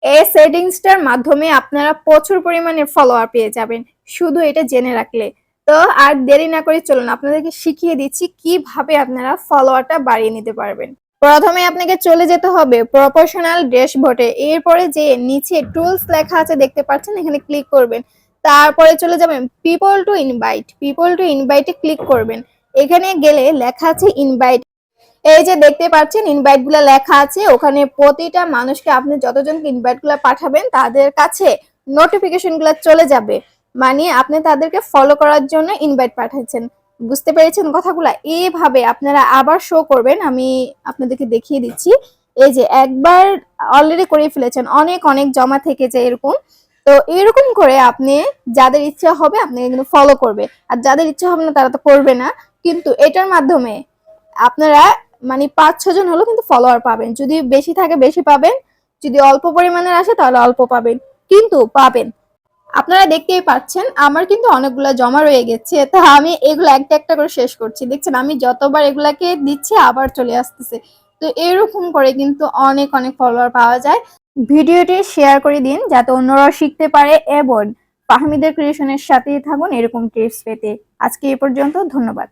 এই সেটিংসটার মাধ্যমে আপনারা প্রচুর পরিমাণে ফলোয়ার পেয়ে যাবেন, শুধু এটা জেনে রাখলে। তো আর দেরি না করে চলুন আপনাদেরকে শিখিয়ে দিচ্ছি কিভাবে আপনারা ফলোয়ারটা বাড়িয়ে নিতে পারবেন। প্রথমে আপনাকে চলে যেতে হবে প্রফেশনাল ড্যাশবোর্ডে, এরপরে যে নিচে টুলস লেখা আছে দেখতে পাচ্ছেন, এখানে ক্লিক করবেন। তারপরে চলে যাবেন পিপল টু ইনভাইটে ক্লিক করবেন। এখানে গেলে লেখা আছে ইনভাইট। এই যে দেখতে পাচ্ছেন ইনভাইট গুলা লেখা আছে, ওখানে প্রতিটা মানুষকে আপনি যতজনকে ইনভাইট গুলা পাঠাবেন তাদের কাছে নোটিফিকেশন গুলা চলে যাবে, মানে আপনি তাদেরকে ফলো করার জন্য ইনভাইট পাঠাচ্ছেন। বুঝতে পেরেছেন কথাগুলা? এইভাবে আপনারা আবার শো করবেন, আমি আপনাদেরকে দেখিয়ে দিচ্ছি। এই যে একবার অলরেডি করে ফেলেছেন, অনেক অনেক জমা থেকে যে এরকম। তো এরকম করে আপনি যাদের ইচ্ছা হবে আপনি কিন্তু ফলো করবে, আর যাদের ইচ্ছা হবে না তারা তো করবে না। কিন্তু এটার মাধ্যমে আপনারা মানে ৫-৬ জন হলেও কিন্তু ফলোয়ার পাবেন। যদি বেশি থাকে বেশি পাবেন, যদি অল্প পরিমাণের আসে তাহলে অল্প পাবেন, কিন্তু পাবেন। আপনারা দেখতেই পাচ্ছেন আমার কিন্তু অনেকগুলা জমা রয়ে গেছে, তো আমি এগুলো একটা একটা করে শেষ করছি। দেখছেন আমি যতবার এগুলাকে দিচ্ছি আবার চলে আসতেছে। তো এরকম করে কিন্তু অনেক অনেক ফলোয়ার পাওয়া যায়। ভিডিওটি শেয়ার করে দিন যাতে অন্যরাও শিখতে পারে, এবং ফাহমিদের ক্রিয়েশনের সাথেই থাকুন এরকম টিপস পেতে। আজকে এ পর্যন্ত, ধন্যবাদ।